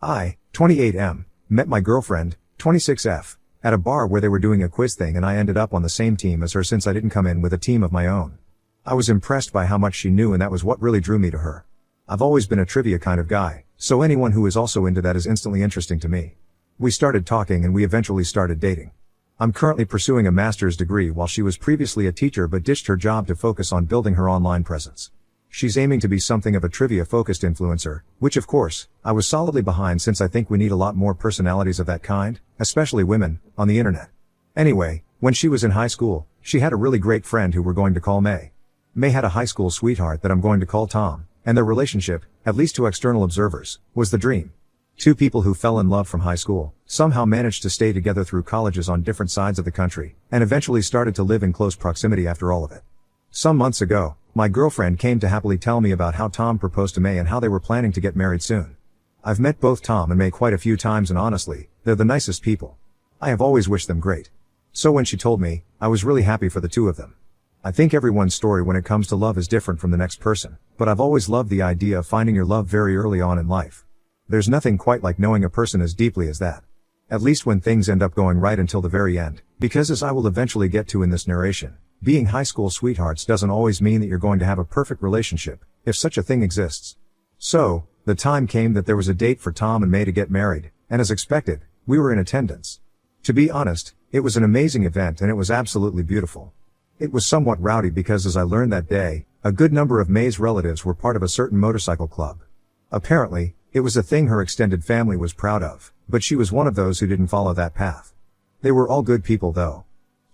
I, 28M, met my girlfriend, 26F, at a bar where they were doing a quiz thing and I ended up on the same team as her since I didn't come in with a team of my own. I was impressed by how much she knew and that was what really drew me to her. I've always been a trivia kind of guy, so anyone who is also into that is instantly interesting to me. We started talking and we eventually started dating. I'm currently pursuing a master's degree while she was previously a teacher but ditched her job to focus on building her online presence. She's aiming to be something of a trivia-focused influencer, which of course, I was solidly behind since I think we need a lot more personalities of that kind, especially women, on the internet. Anyway, when she was in high school, she had a really great friend who we're going to call May. May had a high school sweetheart that I'm going to call Tom, and their relationship, at least to external observers, was the dream. Two people who fell in love from high school, somehow managed to stay together through colleges on different sides of the country, and eventually started to live in close proximity after all of it. Some months ago, my girlfriend came to happily tell me about how Tom proposed to May and how they were planning to get married soon. I've met both Tom and May quite a few times and honestly, they're the nicest people. I have always wished them great. So when she told me, I was really happy for the two of them. I think everyone's story when it comes to love is different from the next person, but I've always loved the idea of finding your love very early on in life. There's nothing quite like knowing a person as deeply as that. At least when things end up going right until the very end, because as I will eventually get to in this narration, being high school sweethearts doesn't always mean that you're going to have a perfect relationship, if such a thing exists. So, the time came that there was a date for Tom and May to get married, and as expected, we were in attendance. To be honest, it was an amazing event and it was absolutely beautiful. It was somewhat rowdy because as I learned that day, a good number of May's relatives were part of a certain motorcycle club. Apparently, it was a thing her extended family was proud of, but she was one of those who didn't follow that path. They were all good people though.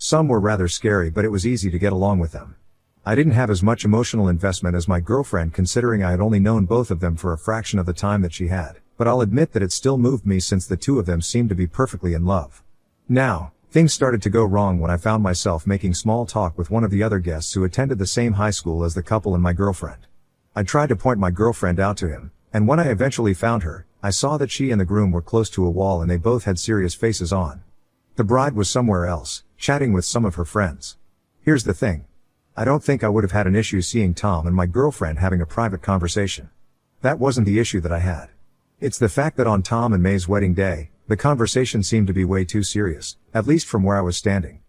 Some were rather scary but it was easy to get along with them. I didn't have as much emotional investment as my girlfriend considering I had only known both of them for a fraction of the time that she had, but I'll admit that it still moved me since the two of them seemed to be perfectly in love. Now, things started to go wrong when I found myself making small talk with one of the other guests who attended the same high school as the couple and my girlfriend. I tried to point my girlfriend out to him, and when I eventually found her, I saw that she and the groom were close to a wall and they both had serious faces on. The bride was somewhere else, chatting with some of her friends. Here's the thing. I don't think I would have had an issue seeing Tom and my girlfriend having a private conversation. That wasn't the issue that I had. It's the fact that on Tom and May's wedding day, the conversation seemed to be way too serious, at least from where I was standing.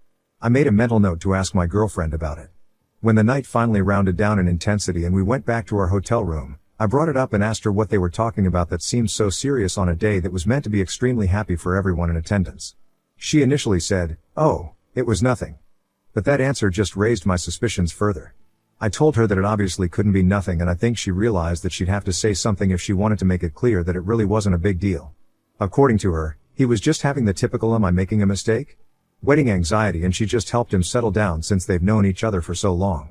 I made a mental note to ask my girlfriend about it. When the night finally rounded down in intensity and we went back to our hotel room, I brought it up and asked her what they were talking about that seemed so serious on a day that was meant to be extremely happy for everyone in attendance. She initially said, "Oh, it was nothing." But that answer just raised my suspicions further. I told her that it obviously couldn't be nothing and I think she realized that she'd have to say something if she wanted to make it clear that it really wasn't a big deal. According to her, he was just having the typical "am I making a mistake?" wedding anxiety and she just helped him settle down since they've known each other for so long.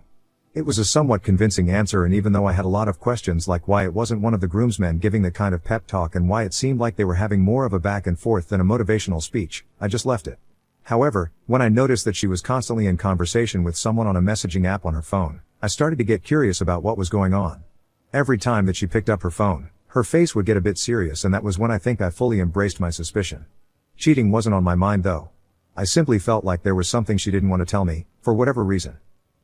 It was a somewhat convincing answer and even though I had a lot of questions like why it wasn't one of the groomsmen giving the kind of pep talk and why it seemed like they were having more of a back and forth than a motivational speech, I just left it. However, when I noticed that she was constantly in conversation with someone on a messaging app on her phone, I started to get curious about what was going on. Every time that she picked up her phone, her face would get a bit serious and that was when I think I fully embraced my suspicion. Cheating wasn't on my mind though. I simply felt like there was something she didn't want to tell me, for whatever reason.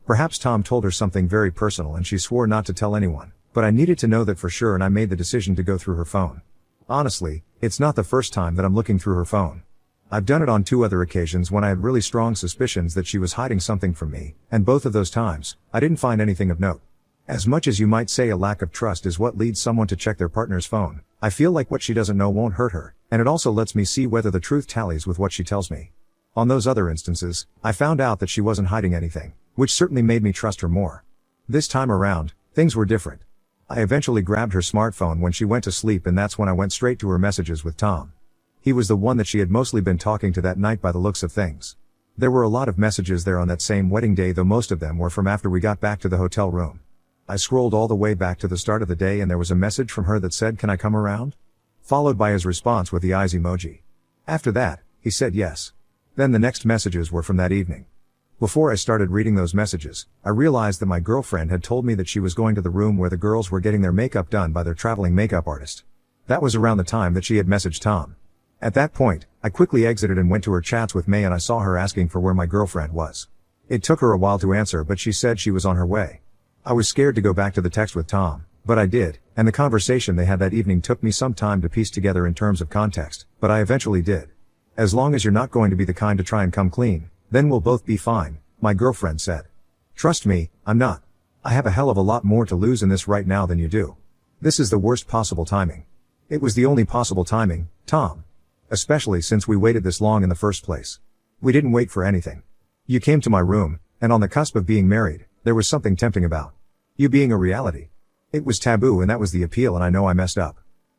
Perhaps Tom told her something very personal and she swore not to tell anyone, but I needed to know that for sure and I made the decision to go through her phone. Honestly, it's not the first time that I'm looking through her phone. I've done it on 2 other occasions when I had really strong suspicions that she was hiding something from me, and both of those times, I didn't find anything of note. As much as you might say a lack of trust is what leads someone to check their partner's phone, I feel like what she doesn't know won't hurt her, and it also lets me see whether the truth tallies with what she tells me. On those other instances, I found out that she wasn't hiding anything, which certainly made me trust her more. This time around, things were different. I eventually grabbed her smartphone when she went to sleep and that's when I went straight to her messages with Tom. He was the one that she had mostly been talking to that night by the looks of things. There were a lot of messages there on that same wedding day though most of them were from after we got back to the hotel room. I scrolled all the way back to the start of the day and there was a message from her that said, "Can I come around?" Followed by his response with the eyes emoji. After that, he said yes. Then the next messages were from that evening. Before I started reading those messages, I realized that my girlfriend had told me that she was going to the room where the girls were getting their makeup done by their traveling makeup artist. That was around the time that she had messaged Tom. At that point, I quickly exited and went to her chats with May and I saw her asking for where my girlfriend was. It took her a while to answer but she said she was on her way. I was scared to go back to the text with Tom, But I did, and the conversation they had that evening took me some time to piece together in terms of context, but I eventually did. As long as you're not going to be the kind to try and come clean, then we'll both be fine, my girlfriend said. Trust me, I'm not. I have a hell of a lot more to lose in this right now than you do. This is the worst possible timing. It was the only possible timing, Tom. Especially since we waited this long in the first place. We didn't wait for anything. You came to my room, and on the cusp of being married, there was something tempting about you being a reality. It was taboo and that was the appeal, and I know I messed up.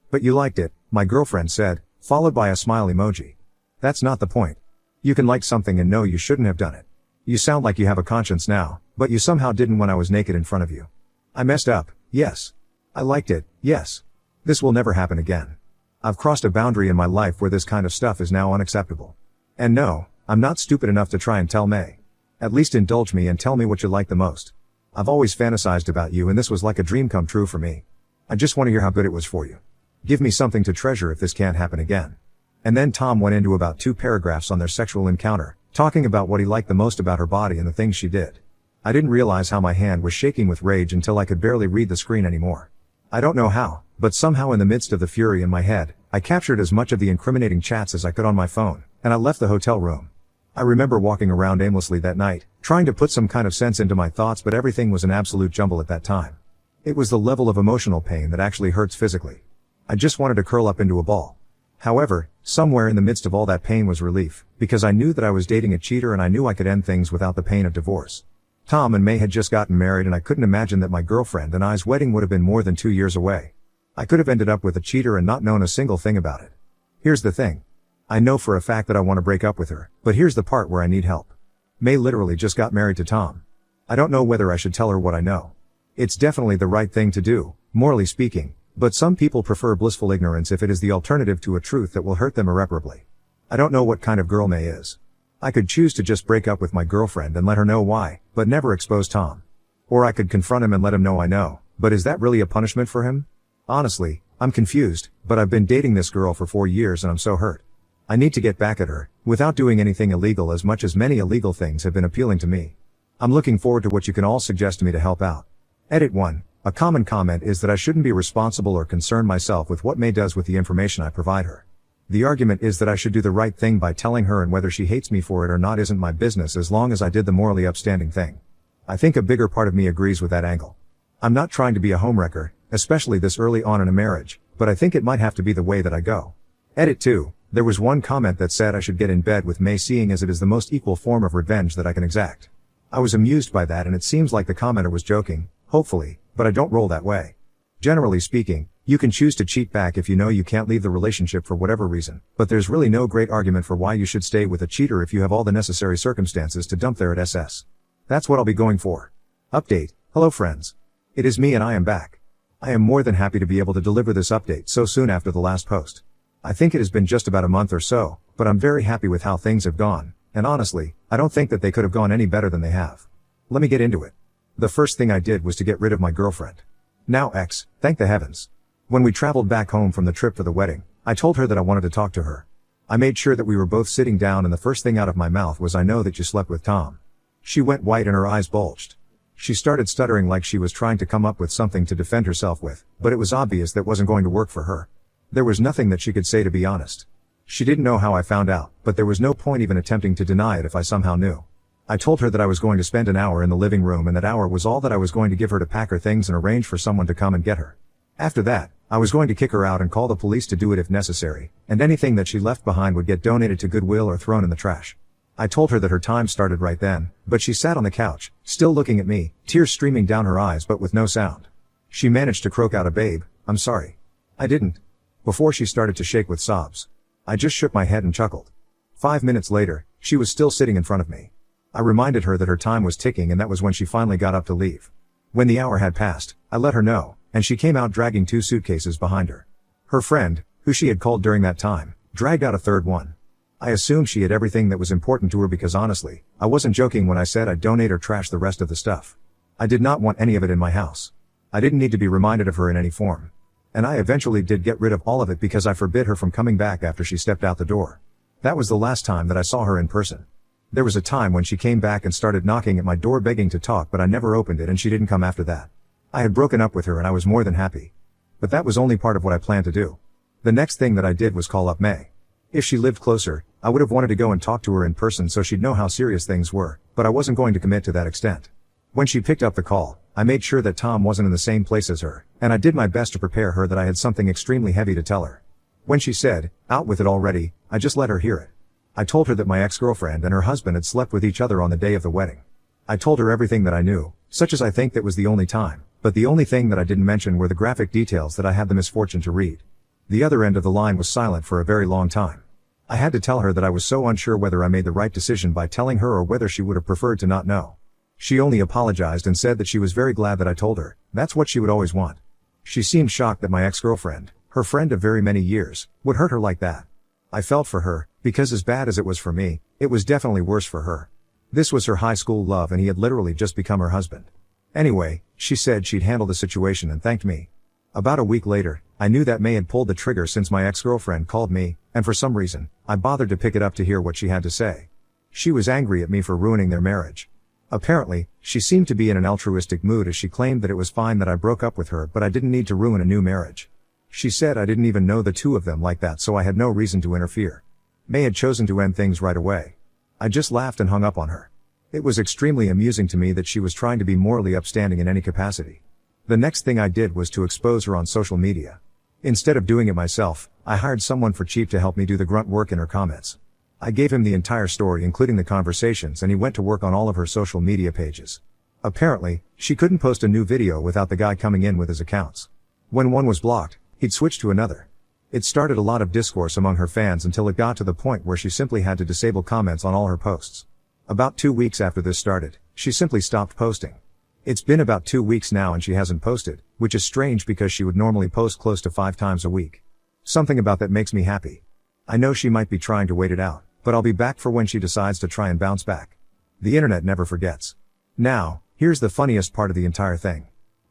But you liked it, my girlfriend said, followed by a smile emoji. That's not the point. You can like something and know you shouldn't have done it. You sound like you have a conscience now, but you somehow didn't when I was naked in front of you. I messed up, yes. I liked it, yes. This will never happen again. I've crossed a boundary in my life where this kind of stuff is now unacceptable. And no, I'm not stupid enough to try and tell May. At least indulge me and tell me what you like the most. I've always fantasized about you and this was like a dream come true for me. I just want to hear how good it was for you. Give me something to treasure if this can't happen again. And then Tom went into about 2 paragraphs on their sexual encounter, talking about what he liked the most about her body and the things she did. I didn't realize how my hand was shaking with rage until I could barely read the screen anymore. I don't know how, but somehow in the midst of the fury in my head, I captured as much of the incriminating chats as I could on my phone, and I left the hotel room. I remember walking around aimlessly that night, trying to put some kind of sense into my thoughts, but everything was an absolute jumble at that time. It was the level of emotional pain that actually hurts physically. I just wanted to curl up into a ball. However, somewhere in the midst of all that pain was relief, because I knew that I was dating a cheater and I knew I could end things without the pain of divorce. Tom and May had just gotten married and I couldn't imagine that my girlfriend and I's wedding would have been more than 2 years away. I could have ended up with a cheater and not known a single thing about it. Here's the thing. I know for a fact that I want to break up with her, but here's the part where I need help. May literally just got married to Tom. I don't know whether I should tell her what I know. It's definitely the right thing to do, morally speaking, but some people prefer blissful ignorance if it is the alternative to a truth that will hurt them irreparably. I don't know what kind of girl May is. I could choose to just break up with my girlfriend and let her know why, but never expose Tom. Or I could confront him and let him know I know, but is that really a punishment for him? Honestly, I'm confused, but I've been dating this girl for 4 years and I'm so hurt. I need to get back at her, without doing anything illegal, as much as many illegal things have been appealing to me. I'm looking forward to what you can all suggest to me to help out. Edit 1. A common comment is that I shouldn't be responsible or concern myself with what May does with the information I provide her. The argument is that I should do the right thing by telling her, and whether she hates me for it or not isn't my business as long as I did the morally upstanding thing. I think a bigger part of me agrees with that angle. I'm not trying to be a homewrecker, especially this early on in a marriage, but I think it might have to be the way that I go. Edit 2. There was one comment that said I should get in bed with May, seeing as it is the most equal form of revenge that I can exact. I was amused by that, and it seems like the commenter was joking, hopefully, but I don't roll that way. Generally speaking, you can choose to cheat back if you know you can't leave the relationship for whatever reason, but there's really no great argument for why you should stay with a cheater if you have all the necessary circumstances to dump there at SS. That's what I'll be going for. Update. Hello friends. It is me and I am back. I am more than happy to be able to deliver this update so soon after the last post. I think it has been just about a month or so, but I'm very happy with how things have gone, and honestly, I don't think that they could have gone any better than they have. Let me get into it. The first thing I did was to get rid of my girlfriend. Now ex, thank the heavens. When we traveled back home from the trip for the wedding, I told her that I wanted to talk to her. I made sure that we were both sitting down, and the first thing out of my mouth was, "I know that you slept with Tom." She went white and her eyes bulged. She started stuttering like she was trying to come up with something to defend herself with, but it was obvious that wasn't going to work for her. There was nothing that she could say, to be honest. She didn't know how I found out, but there was no point even attempting to deny it if I somehow knew. I told her that I was going to spend an hour in the living room, and that hour was all that I was going to give her to pack her things and arrange for someone to come and get her. After that, I was going to kick her out and call the police to do it if necessary, and anything that she left behind would get donated to Goodwill or thrown in the trash. I told her that her time started right then, but she sat on the couch, still looking at me, tears streaming down her eyes but with no sound. She managed to croak out a "Babe, I'm sorry." I didn't. Before she started to shake with sobs. I just shook my head and chuckled. 5 minutes later, she was still sitting in front of me. I reminded her that her time was ticking, and that was when she finally got up to leave. When the hour had passed, I let her know, and she came out dragging 2 suitcases behind her. Her friend, who she had called during that time, dragged out a third one. I assumed she had everything that was important to her, because honestly, I wasn't joking when I said I'd donate or trash the rest of the stuff. I did not want any of it in my house. I didn't need to be reminded of her in any form. And I eventually did get rid of all of it because I forbid her from coming back after she stepped out the door. That was the last time that I saw her in person. There was a time when she came back and started knocking at my door begging to talk, but I never opened it and she didn't come after that. I had broken up with her and I was more than happy. But that was only part of what I planned to do. The next thing that I did was call up May. If she lived closer, I would have wanted to go and talk to her in person so she'd know how serious things were, but I wasn't going to commit to that extent. When she picked up the call, I made sure that Tom wasn't in the same place as her, and I did my best to prepare her that I had something extremely heavy to tell her. When she said, "Out with it already," I just let her hear it. I told her that my ex-girlfriend and her husband had slept with each other on the day of the wedding. I told her everything that I knew, such as I think that was the only time, but the only thing that I didn't mention were the graphic details that I had the misfortune to read. The other end of the line was silent for a very long time. I had to tell her that I was so unsure whether I made the right decision by telling her or whether she would have preferred to not know. She only apologized and said that she was very glad that I told her. That's what she would always want. She seemed shocked that my ex-girlfriend, her friend of very many years, would hurt her like that. I felt for her, because as bad as it was for me, it was definitely worse for her. This was her high school love and he had literally just become her husband. Anyway, she said she'd handle the situation and thanked me. About a week later, I knew that May had pulled the trigger since my ex-girlfriend called me, and for some reason, I bothered to pick it up to hear what she had to say. She was angry at me for ruining their marriage. Apparently, she seemed to be in an altruistic mood as she claimed that it was fine that I broke up with her but I didn't need to ruin a new marriage. She said I didn't even know the two of them like that so I had no reason to interfere. May had chosen to end things right away. I just laughed and hung up on her. It was extremely amusing to me that she was trying to be morally upstanding in any capacity. The next thing I did was to expose her on social media. Instead of doing it myself, I hired someone for cheap to help me do the grunt work in her comments. I gave him the entire story including the conversations and he went to work on all of her social media pages. Apparently, she couldn't post a new video without the guy coming in with his accounts. When one was blocked, he'd switch to another. It started a lot of discourse among her fans until it got to the point where she simply had to disable comments on all her posts. About 2 weeks after this started, she simply stopped posting. It's been about 2 weeks now and she hasn't posted, which is strange because she would normally post close to 5 times a week. Something about that makes me happy. I know she might be trying to wait it out, but I'll be back for when she decides to try and bounce back. The internet never forgets. Now, here's the funniest part of the entire thing.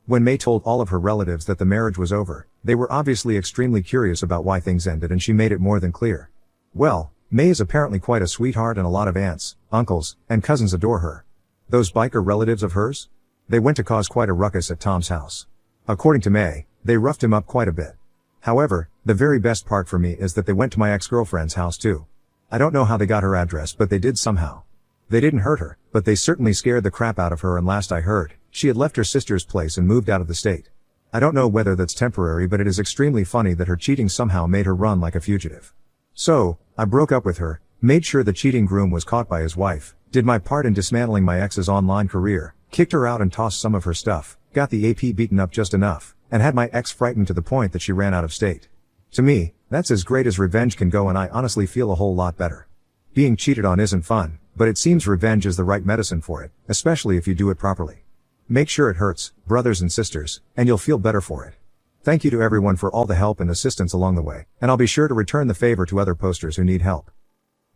When May told all of her relatives that the marriage was over, they were obviously extremely curious about why things ended and she made it more than clear. Well, May is apparently quite a sweetheart and a lot of aunts, uncles, and cousins adore her. Those biker relatives of hers? They went to cause quite a ruckus at Tom's house. According to May, they roughed him up quite a bit. However, the very best part for me is that they went to my ex-girlfriend's house too. I don't know how they got her address but they did somehow. They didn't hurt her, but they certainly scared the crap out of her and last I heard, she had left her sister's place and moved out of the state. I don't know whether that's temporary but it is extremely funny that her cheating somehow made her run like a fugitive. So, I broke up with her, made sure the cheating groom was caught by his wife, did my part in dismantling my ex's online career, kicked her out and tossed some of her stuff, got the AP beaten up just enough, and had my ex frightened to the point that she ran out of state. To me, that's as great as revenge can go and I honestly feel a whole lot better. Being cheated on isn't fun, but it seems revenge is the right medicine for it, especially if you do it properly. Make sure it hurts, brothers and sisters, and you'll feel better for it. Thank you to everyone for all the help and assistance along the way, and I'll be sure to return the favor to other posters who need help.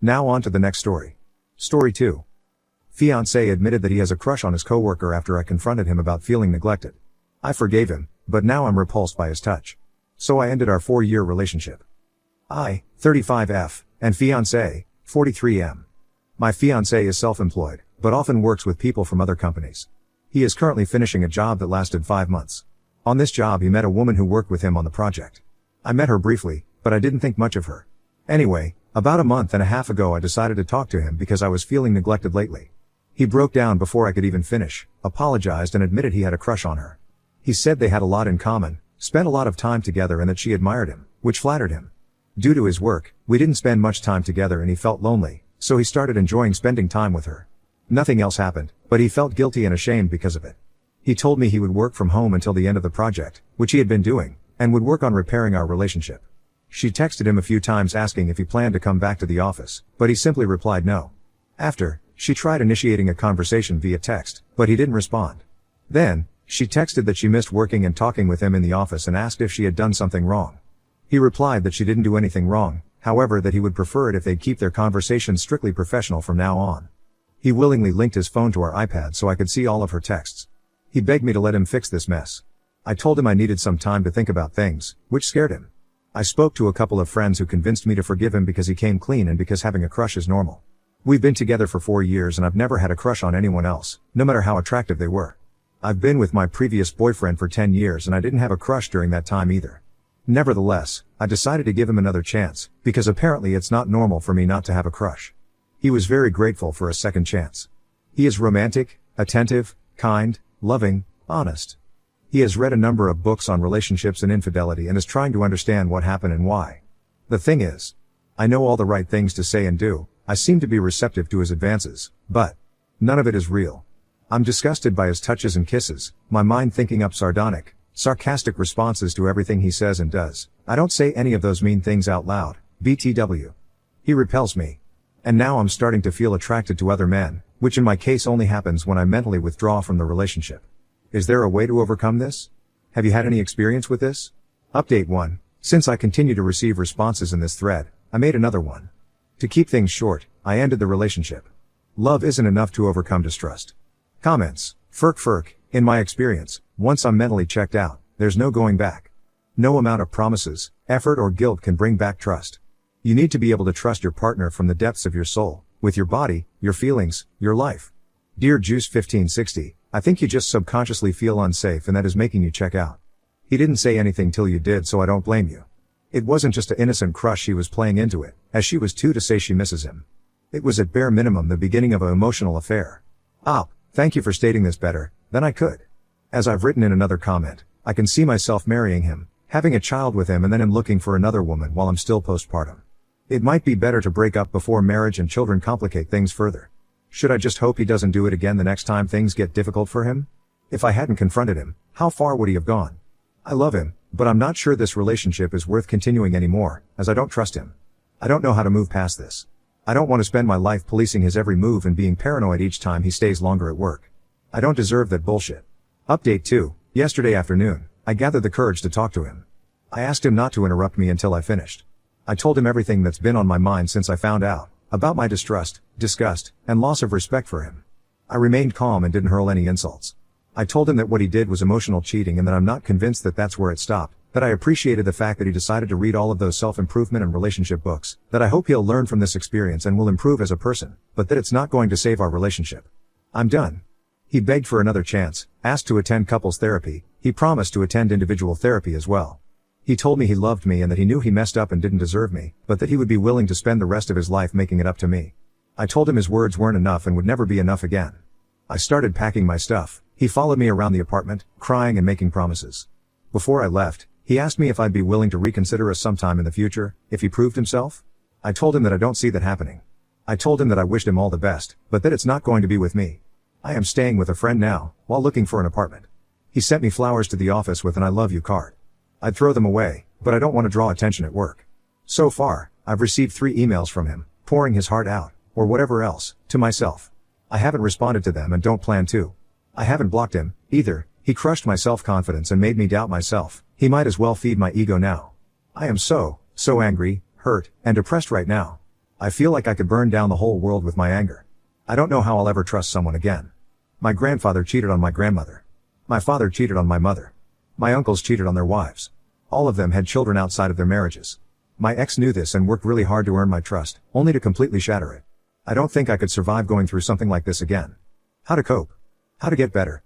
Now on to the next story. Story 2. Fiancé admitted that he has a crush on his coworker after I confronted him about feeling neglected. I forgave him, but now I'm repulsed by his touch. So I ended our 4-year relationship. I, 35F, and fiancé, 43M. My fiancé is self-employed, but often works with people from other companies. He is currently finishing a job that lasted 5 months. On this job he met a woman who worked with him on the project. I met her briefly, but I didn't think much of her. Anyway, about a month and a half ago I decided to talk to him because I was feeling neglected lately. He broke down before I could even finish, apologized and admitted he had a crush on her. He said they had a lot in common, spent a lot of time together and that she admired him, which flattered him. Due to his work, we didn't spend much time together and he felt lonely, so he started enjoying spending time with her. Nothing else happened, but he felt guilty and ashamed because of it. He told me he would work from home until the end of the project, which he had been doing, and would work on repairing our relationship. She texted him a few times asking if he planned to come back to the office, but he simply replied no. After, she tried initiating a conversation via text, but he didn't respond. Then, she texted that she missed working and talking with him in the office and asked if she had done something wrong. He replied that she didn't do anything wrong, however that he would prefer it if they'd keep their conversations strictly professional from now on. He willingly linked his phone to our iPad so I could see all of her texts. He begged me to let him fix this mess. I told him I needed some time to think about things, which scared him. I spoke to a couple of friends who convinced me to forgive him because he came clean and because having a crush is normal. We've been together for 4 years and I've never had a crush on anyone else, no matter how attractive they were. I've been with my previous boyfriend for 10 years and I didn't have a crush during that time either. Nevertheless, I decided to give him another chance, because apparently it's not normal for me not to have a crush. He was very grateful for a second chance. He is romantic, attentive, kind, loving, honest. He has read a number of books on relationships and infidelity and is trying to understand what happened and why. The thing is, I know all the right things to say and do, I seem to be receptive to his advances, but none of it is real. I'm disgusted by his touches and kisses, my mind thinking up sardonic, sarcastic responses to everything he says and does. I don't say any of those mean things out loud, BTW. He repels me. And now I'm starting to feel attracted to other men, which in my case only happens when I mentally withdraw from the relationship. Is there a way to overcome this? Have you had any experience with this? Update 1. Since I continue to receive responses in this thread, I made another one. To keep things short, I ended the relationship. Love isn't enough to overcome distrust. Comments. Firk. In my experience, once I'm mentally checked out, there's no going back. No amount of promises, effort or guilt can bring back trust. You need to be able to trust your partner from the depths of your soul, with your body, your feelings, your life. Dear Juice 1560, I think you just subconsciously feel unsafe and that is making you check out. He didn't say anything till you did, so I don't blame you. It wasn't just an innocent crush, she was playing into it, as she was too, to say she misses him. It was at bare minimum the beginning of an emotional affair. Thank you for stating this better than I could. As I've written in another comment, I can see myself marrying him, having a child with him and then him looking for another woman while I'm still postpartum. It might be better to break up before marriage and children complicate things further. Should I just hope he doesn't do it again the next time things get difficult for him? If I hadn't confronted him, how far would he have gone? I love him, but I'm not sure this relationship is worth continuing anymore, as I don't trust him. I don't know how to move past this. I don't want to spend my life policing his every move and being paranoid each time he stays longer at work. I don't deserve that bullshit. Update 2. Yesterday afternoon, I gathered the courage to talk to him. I asked him not to interrupt me until I finished. I told him everything that's been on my mind since I found out about my distrust, disgust, and loss of respect for him. I remained calm and didn't hurl any insults. I told him that what he did was emotional cheating and that I'm not convinced that that's where it stopped, that I appreciated the fact that he decided to read all of those self-improvement and relationship books, that I hope he'll learn from this experience and will improve as a person, but that it's not going to save our relationship. I'm done. He begged for another chance, asked to attend couples therapy, he promised to attend individual therapy as well. He told me he loved me and that he knew he messed up and didn't deserve me, but that he would be willing to spend the rest of his life making it up to me. I told him his words weren't enough and would never be enough again. I started packing my stuff. He followed me around the apartment, crying and making promises. Before I left, he asked me if I'd be willing to reconsider us sometime in the future, if he proved himself. I told him that I don't see that happening. I told him that I wished him all the best, but that it's not going to be with me. I am staying with a friend now, while looking for an apartment. He sent me flowers to the office with an I love you card. I'd throw them away, but I don't want to draw attention at work. So far, I've received 3 emails from him, pouring his heart out, or whatever else, to myself. I haven't responded to them and don't plan to. I haven't blocked him, either. He crushed my self-confidence and made me doubt myself. He might as well feed my ego now. I am so angry, hurt, and depressed right now. I feel like I could burn down the whole world with my anger. I don't know how I'll ever trust someone again. My grandfather cheated on my grandmother. My father cheated on my mother. My uncles cheated on their wives. All of them had children outside of their marriages. My ex knew this and worked really hard to earn my trust, only to completely shatter it. I don't think I could survive going through something like this again. How to cope? How to get better?